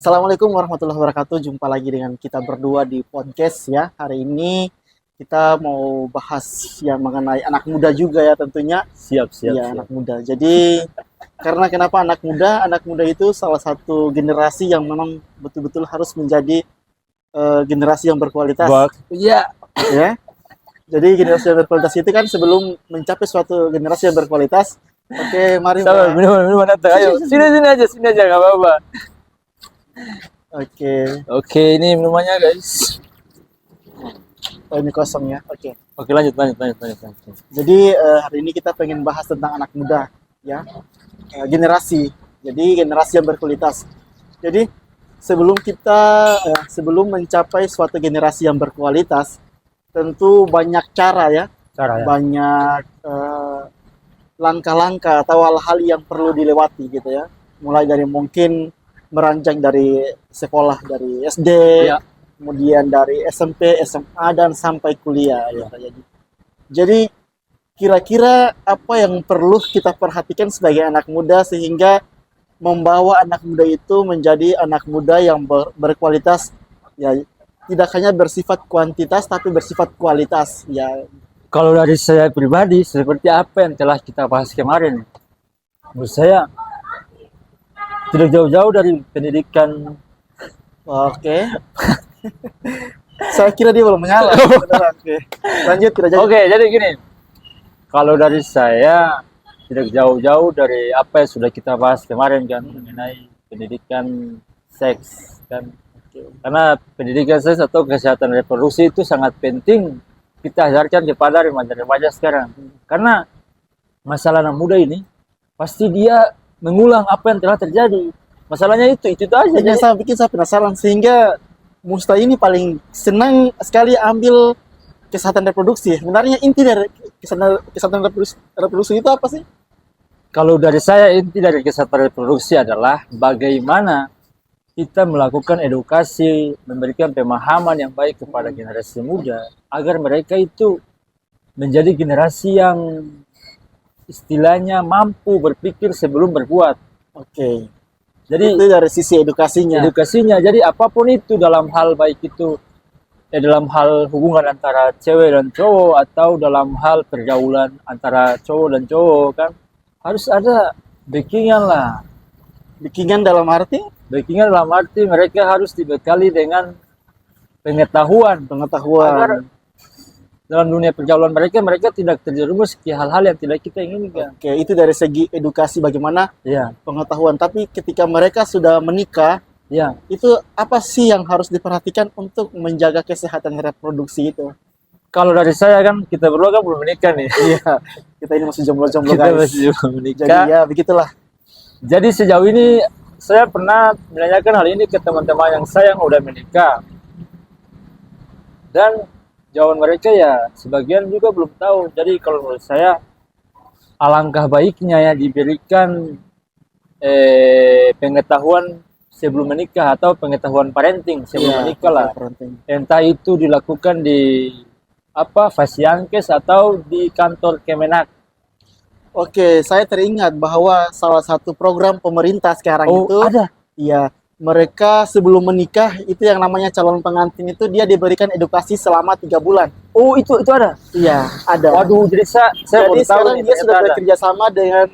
Assalamualaikum warahmatullahi wabarakatuh. Jumpa lagi dengan kita berdua di podcast ya. Hari ini kita mau bahas yang mengenai anak muda juga ya tentunya. Siap. Ya, anak muda. Jadi karena kenapa anak muda? Anak muda itu salah satu generasi yang memang betul-betul harus menjadi generasi yang berkualitas. Iya. Ya. Jadi generasi yang berkualitas itu kan sebelum mencapai suatu generasi yang berkualitas. Oke, mari. Sabar, minuman datang. Ayo, sini aja, nggak apa-apa. Oke, ini minumannya guys. Oh, ini kosong ya. Oke, lanjut. Jadi hari ini kita pengen bahas tentang anak muda ya. Generasi. Jadi generasi yang berkualitas. Jadi sebelum mencapai suatu generasi yang berkualitas, tentu banyak cara ya. Banyak langkah-langkah atau hal-hal yang perlu dilewati gitu ya. Mulai dari mungkin meranjang dari sekolah dari SD, ya. Kemudian dari SMP, SMA dan sampai kuliah ya. Jadi kira-kira apa yang perlu kita perhatikan sebagai anak muda sehingga membawa anak muda itu menjadi anak muda yang berkualitas ya, tidak hanya bersifat kuantitas tapi bersifat kualitas ya. Kalau dari saya pribadi, seperti apa yang telah kita bahas kemarin, menurut saya tidak jauh-jauh dari pendidikan. Oke. Saya kira dia belum menyala. Oke. Lanjut. Oke, jadi gini. Kalau dari saya tidak jauh-jauh dari apa yang sudah kita bahas kemarin kan mengenai pendidikan seks kan. Karena pendidikan seks atau kesehatan reproduksi itu sangat penting kita ajarkan kepada remaja-remaja sekarang. Karena masalah anak muda ini pasti dia mengulang apa yang telah terjadi. Masalahnya itu aja. Jadi saya penasaran sehingga Musta ini paling senang sekali ambil kesehatan reproduksi. Sebenarnya inti dari kesehatan reproduksi itu apa sih? Kalau dari saya, inti dari kesehatan reproduksi adalah bagaimana kita melakukan edukasi, memberikan pemahaman yang baik kepada generasi muda agar mereka itu menjadi generasi yang istilahnya mampu berpikir sebelum berbuat. Oke. Jadi itu dari sisi edukasinya. Jadi apapun itu dalam hal baik itu dalam hal hubungan antara cewek dan cowok atau dalam hal pergaulan antara cowok dan cowok kan harus ada backingan lah. Backingan dalam arti mereka harus dibekali dengan pengetahuan agar dalam dunia pergaulan mereka tidak terjerumus ke hal-hal yang tidak kita inginkan. Oke, itu dari segi edukasi bagaimana pengetahuan. Tapi ketika mereka sudah menikah, itu apa sih yang harus diperhatikan untuk menjaga kesehatan reproduksi itu? Kalau dari saya kan kita berdua kan belum menikah nih. Iya, kita ini masih jomblo-jomblo guys. Kita masih belum menikah. Jadi ya begitulah. Jadi sejauh ini saya pernah menanyakan hal ini ke teman-teman yang saya yang udah menikah. Dan jawaban mereka ya sebagian juga belum tahu. Jadi kalau menurut saya alangkah baiknya ya diberikan pengetahuan sebelum menikah atau pengetahuan parenting sebelum menikah lah. Entah itu dilakukan di Fasiankes atau di kantor Kemenak. Oke, saya teringat bahwa salah satu program pemerintah sekarang itu ada. Iya, mereka sebelum menikah itu yang namanya calon pengantin itu dia diberikan edukasi selama 3 bulan. Oh, itu ada. Iya, ada. Waduh, jadi saya jadi sekarang dia sudah bekerja sama dengan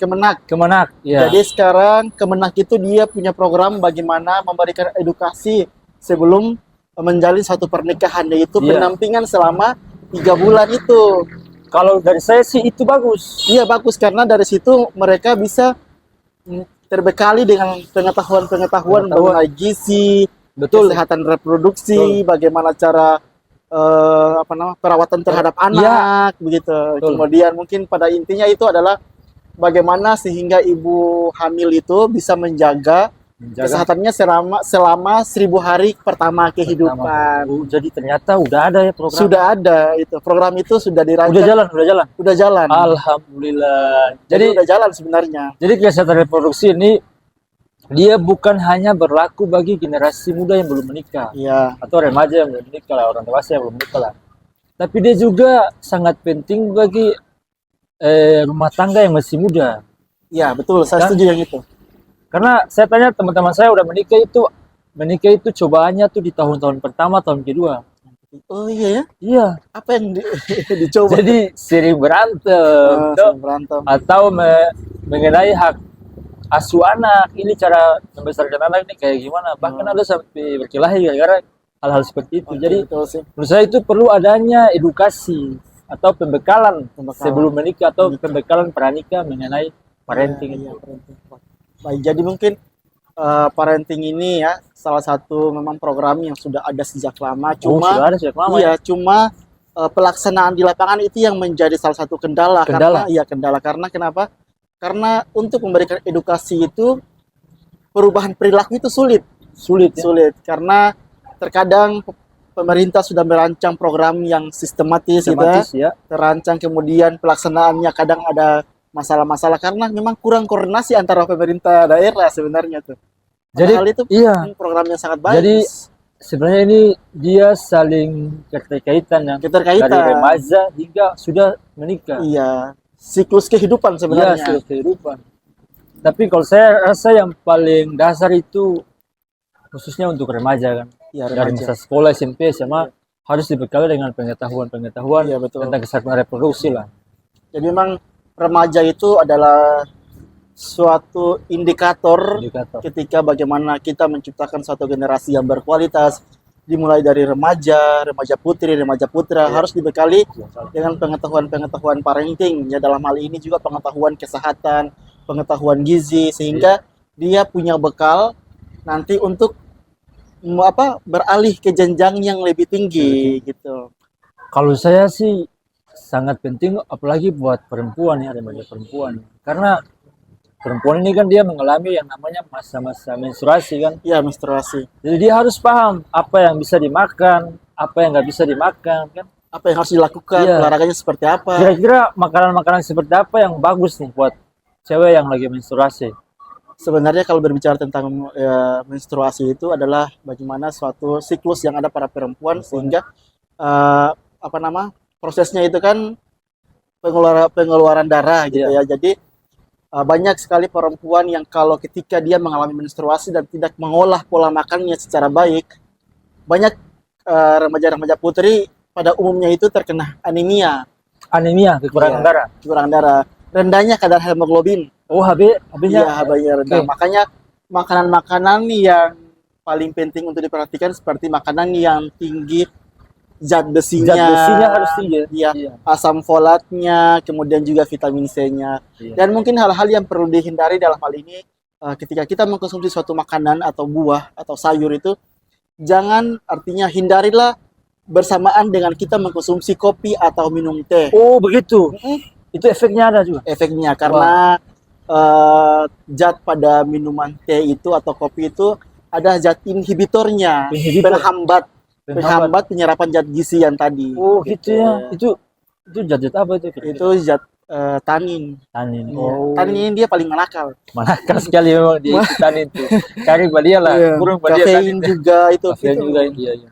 Kemenak. Ya. Jadi sekarang Kemenak itu dia punya program bagaimana memberikan edukasi sebelum menjalin satu pernikahan, yaitu pendampingan selama 3 bulan itu. Kalau dari saya sih itu bagus. Iya, bagus karena dari situ mereka bisa terbekali dengan pengetahuan mengenai gizi, kesehatan reproduksi, bagaimana cara perawatan terhadap anak, begitu. Kemudian mungkin pada intinya itu adalah bagaimana sehingga ibu hamil itu bisa menjaga kesehatannya selama 1000 hari pertama kehidupan. Jadi ternyata udah ada ya program. Sudah ada itu. Program itu sudah dirancang. Udah jalan. Alhamdulillah. Jadi udah jalan sebenarnya. Jadi kesehatan reproduksi ini dia bukan hanya berlaku bagi generasi muda yang belum menikah. Atau remaja yang belum menikah lah, orang dewasa yang belum menikah lah. Tapi dia juga sangat penting bagi rumah tangga yang masih muda. Iya, betul. Saya setuju yang itu. Karena saya tanya teman-teman saya udah menikah itu cobaannya tuh di tahun-tahun pertama, tahun kedua. Oh iya ya, Iya. apa yang dicoba? Jadi sering berantem, Oh, toh. sering berantem. Atau mengenai hak asuh anak, ini cara membesarkan anak ini kayak gimana. Bahkan ada sampai berkelahi gara-gara hal-hal seperti itu. Jadi Betul sih. menurut saya itu perlu adanya edukasi atau pembekalan sebelum menikah atau pembekalan pranikah mengenai parenting Iya, itu. parenting. Baik, jadi mungkin parenting ini ya salah satu memang program yang sudah ada sejak lama. Cuma sudah ada sejak lama iya, ya. cuma pelaksanaan di lapangan itu yang menjadi salah satu kendala. Kendala. Karena kenapa? Karena untuk memberikan edukasi itu perubahan perilaku itu sulit Sulit ya. karena terkadang pemerintah sudah merancang program yang sistematis Ya. terancang, kemudian pelaksanaannya kadang ada masalah-masalah karena memang kurang koordinasi antara pemerintah daerah sebenarnya tuh. Jadi Padahal itu iya. programnya sangat baik. Jadi sebenarnya ini dia saling keterkaitan ya. Keterkaitan. Dari remaja hingga sudah menikah. Iya, siklus kehidupan Iya, sebenarnya. siklus kehidupan. Tapi kalau saya rasa yang paling dasar itu khususnya untuk remaja kan. Iya, Dari remaja. masa sekolah, SMP, SMA harus dibekali dengan pengetahuan Iya, betul. tentang kesehatan reproduksi lah. Jadi memang remaja itu adalah suatu indikator ketika bagaimana kita menciptakan suatu generasi yang berkualitas, dimulai dari remaja putri, remaja putra, harus dibekali dengan pengetahuan-pengetahuan parenting. Ya, dalam hal ini juga pengetahuan kesehatan, pengetahuan gizi, sehingga dia punya bekal nanti untuk beralih ke jenjang yang lebih tinggi gitu. Kalau saya sih sangat penting apalagi buat perempuan ya, remaja perempuan. Karena perempuan ini kan dia mengalami yang namanya masa-masa menstruasi kan. Iya, menstruasi. Jadi dia harus paham apa yang bisa dimakan, apa yang nggak bisa dimakan kan. Apa yang harus dilakukan, Iya. olahraganya seperti apa. Kira-kira makanan-makanan seperti apa yang bagus nih buat cewek yang lagi menstruasi? Sebenarnya kalau berbicara tentang menstruasi itu adalah bagaimana suatu siklus yang ada pada perempuan sehingga prosesnya itu kan pengeluaran darah gitu ya. Jadi banyak sekali perempuan yang kalau ketika dia mengalami menstruasi dan tidak mengolah pola makannya secara baik, banyak remaja-remaja putri pada umumnya itu terkena anemia. Anemia, kekurangan Iya, darah. kekurangan darah. Rendahnya kadar hemoglobin. Oh, HB-nya. Iya, HB-nya rendah. Oke. Makanya makanan-makanan yang paling penting untuk diperhatikan seperti makanan yang tinggi zat besinya. Zat besinya harus tinggi. Iya, asam folatnya, kemudian juga vitamin C-nya. Iya. Dan mungkin hal-hal yang perlu dihindari dalam hal ini ketika kita mengkonsumsi suatu makanan atau buah atau sayur itu artinya hindarilah bersamaan dengan kita mengkonsumsi kopi atau minum teh. Oh, begitu. Itu efeknya ada juga. Efeknya karena zat pada minuman teh itu atau kopi itu ada zat inhibitornya, penghambat penyerapan zat gizi yang tadi. Oh, gitu ya. Itu zat apa itu? Itu zat tanin. Tanin. Iya. Oh. Tanin ini dia paling manakal. Manakal sekali memang di tanin itu. Cari badia lah, Iya. kurang badia Kafein juga itu. Kafein juga iya.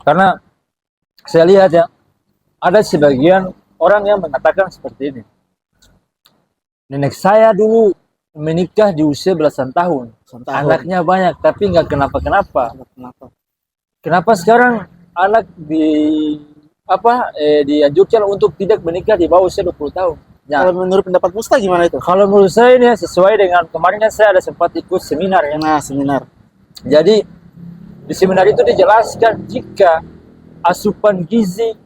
Karena saya lihat ya, ada sebagian orang yang mengatakan seperti ini. Nenek saya dulu menikah di usia belasan tahun. Anaknya banyak, tapi nggak kenapa-kenapa. Kenapa sekarang anak dianjurkan untuk tidak menikah di bawah usia 20 tahun? Ya. Kalau menurut pendapat Musta gimana itu? Kalau menurut saya ini sesuai dengan kemarin saya ada sempat ikut seminar ya. Nah, seminar. Jadi di seminar itu dijelaskan jika asupan gizi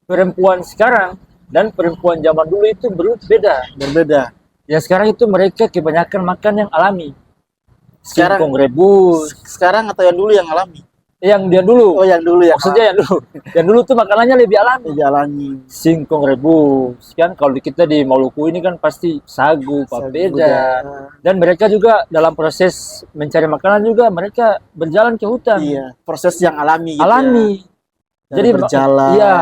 perempuan sekarang dan perempuan zaman dulu itu berbeda. Ya sekarang itu mereka kebanyakan makan yang alami. Sekarang singkong rebus. Sekarang atau yang dulu yang alami? Yang dia dulu. Oh, yang dulu ya. Maksudnya yang dulu. Yang dulu tuh makanannya lebih alami. Lebih alami. Singkong rebus. Kan kalau kita di Maluku ini kan pasti sagu, papeda. Dan mereka juga dalam proses mencari makanan juga mereka berjalan ke hutan. Iya, proses yang alami gitu. Alami. Ya. Jadi berjalan. Iya,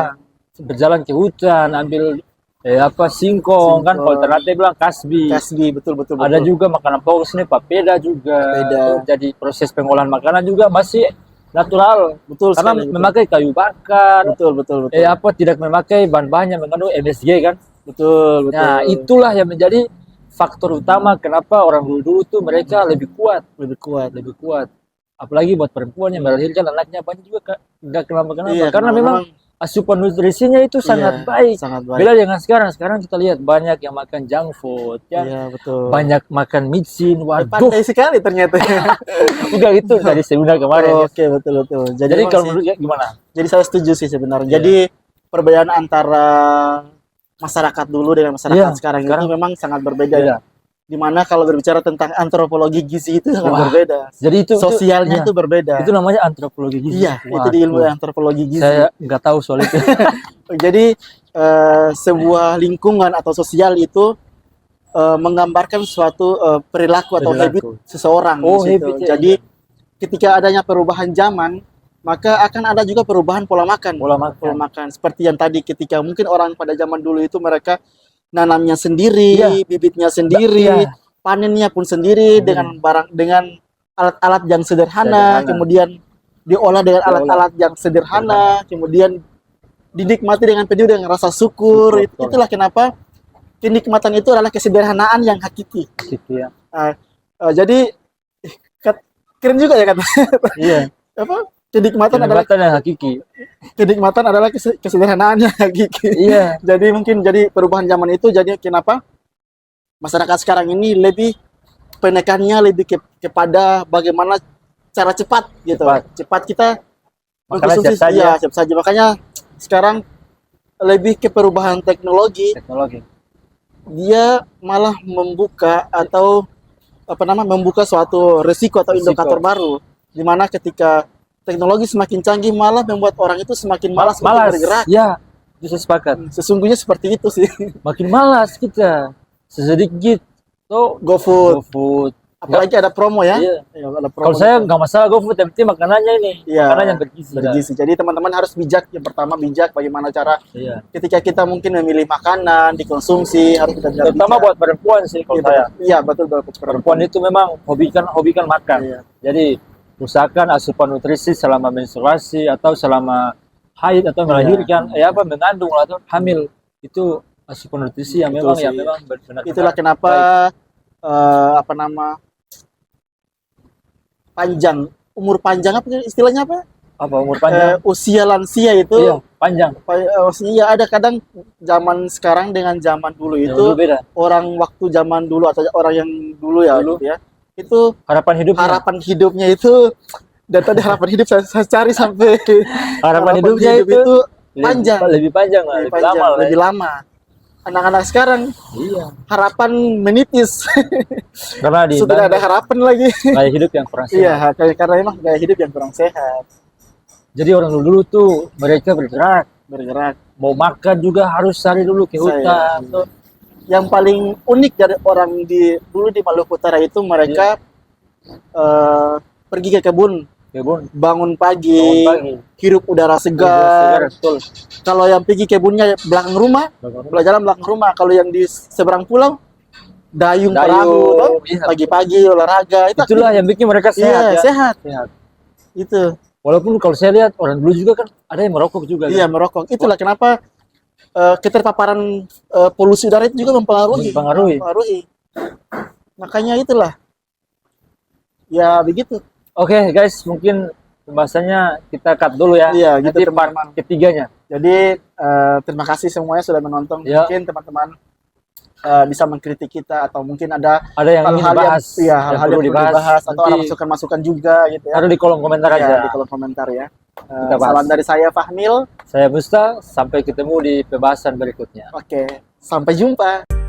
berjalan ke hutan, ambil singkong kan, kalau Ternate bilang kasbi, betul. Ada juga makanan pokok sini papeda juga. Jadi proses pengolahan makanan juga masih natural, betul karena sekali, memakai kayu bakar, betul. Tidak memakai bahan-bahan yang mengandung MSG kan, betul. Nah itulah yang menjadi faktor utama kenapa orang dulu-dulu tuh mereka lebih kuat, Lebih kuat. lebih kuat. Apalagi buat perempuan yang melahirkan anaknya banyak juga nggak kenapa-kenapa. Iya, Karena memang asupan nutrisinya itu sangat baik. Sangat baik. Beda dengan sekarang. Sekarang kita lihat banyak yang makan junk food, ya. Iya, betul. Banyak makan micin. Waduh, Pandai sekali ternyata. udah itu dari seminar kemarin. Ya. Oke, betul betul. Jadi memang kalau sih- menurut gimana? jadi saya setuju sih sebenarnya. Iya. Jadi perbedaan antara masyarakat dulu dengan masyarakat Iya, sekarang sekarang itu memang sangat berbeda ya. Beda. Dimana kalau berbicara tentang antropologi gizi itu sangat Wah, berbeda. Jadi itu Sosialnya iya, itu berbeda. itu namanya antropologi gizi. Iya, itu di ilmu Waduh, antropologi gizi. saya nggak tahu soal itu. Jadi sebuah lingkungan atau sosial itu menggambarkan suatu perilaku atau habit seseorang Oh, di situ. habit, ya, Jadi ketika adanya perubahan zaman, maka akan ada juga perubahan pola makan. Pola makan. Pola makan. Seperti yang tadi ketika mungkin orang pada zaman dulu itu mereka nanamnya sendiri, Iya. bibitnya sendiri, Iya. panennya pun sendiri dengan alat-alat yang sederhana, kemudian diolah dengan alat-alat yang sederhana, kemudian dinikmati dengan penuh dengan rasa syukur. Betul. Itulah kenapa kenikmatan itu adalah kesederhanaan yang hakiki. Gitu ya. Jadi keren juga ya kata. Iya. Apa? Kenikmatan adalah Kenikmatan yang hakiki. kenikmatan adalah kesederhanaan yang hakiki. Iya. Jadi mungkin jadi perubahan zaman itu jadi kenapa masyarakat sekarang ini lebih penekannya lebih kepada bagaimana cara cepat gitu. Cepat kita Makanya mengkonsumsi cepat saja. ya, cepat saja. Makanya sekarang lebih ke perubahan teknologi, dia malah membuka atau membuka suatu resiko atau indikator baru di mana ketika teknologi semakin canggih malah membuat orang itu semakin malas untuk bergerak. Ya, itu saya sepakat. Sesungguhnya seperti itu sih. Makin malas kita. Sedikit tuh GoFood. Apalagi ada promo ya. Iya. Ya, ada promo Kalau saya gitu. nggak masalah GoFood, yang penting makanannya ini. Iya, Makanan yang bergizi. bergizi. Jadi teman-teman harus bijak. Yang pertama bijak bagaimana cara Iya. ketika kita mungkin memilih makanan dikonsumsi harus kita bijak. Terutama buat perempuan sih kalau saya. Iya, betul Perempuan itu memang hobikan makan. Iya. Jadi usahakan asupan nutrisi selama menstruasi atau selama haid atau melahirkan, mengandung atau hamil, itu asupan nutrisi yang Betul memang sih. benar-benar Itulah kenapa panjang umur panjang apa istilahnya apa? umur panjang. Usia lansia itu Iya, panjang. Iya, ada kadang zaman sekarang dengan zaman dulu itu Dulu beda. orang waktu zaman dulu atau orang yang dulu ya Dulu. gitu ya. Itu Harapan hidupnya itu dan tadi harapan hidup saya cari sampai harapan hidupnya hidup itu panjang. lebih panjang lah, lebih lama lah. lebih lama. Anak-anak sekarang Iya. harapan menipis. Karena di Sudah ada harapan lagi. gaya hidup yang kurang sehat. Iya, karena memang gaya hidup yang kurang sehat. Jadi orang dulu tuh mereka bergerak, mau makan juga harus cari dulu ke hutan. Tuh. Yang paling unik dari orang dulu di Maluku Utara itu mereka pergi ke kebun, bangun pagi, hirup udara segar. Betul. Kalau yang pergi kebunnya belakang rumah, jalan belakang rumah. Kalau yang di seberang pulau, dayung perahu, iya. pagi-pagi olahraga. Itulah yang bikin mereka sehat. Iya, sehat. Itu. Walaupun kalau saya lihat orang dulu juga kan ada yang merokok juga. Iya, merokok. Itulah kenapa keterpaparan polusi udara itu juga mempengaruhi. Makanya itulah. Ya begitu. Oke, guys, mungkin pembahasannya kita cut dulu ya. Iya, gitu Nanti part teman-teman. ketiganya. Jadi terima kasih semuanya sudah menonton. Ya. Mungkin teman-teman bisa mengkritik kita atau mungkin ada yang ingin dibahas, hal-hal yang perlu dibahas atau ada masukan-masukan juga gitu ya. Taruh di kolom komentar aja. Di kolom komentar ya. Kita bahas. Salam dari saya Fahmil. Saya Musta, sampai ketemu di pembahasan berikutnya. Oke, sampai jumpa.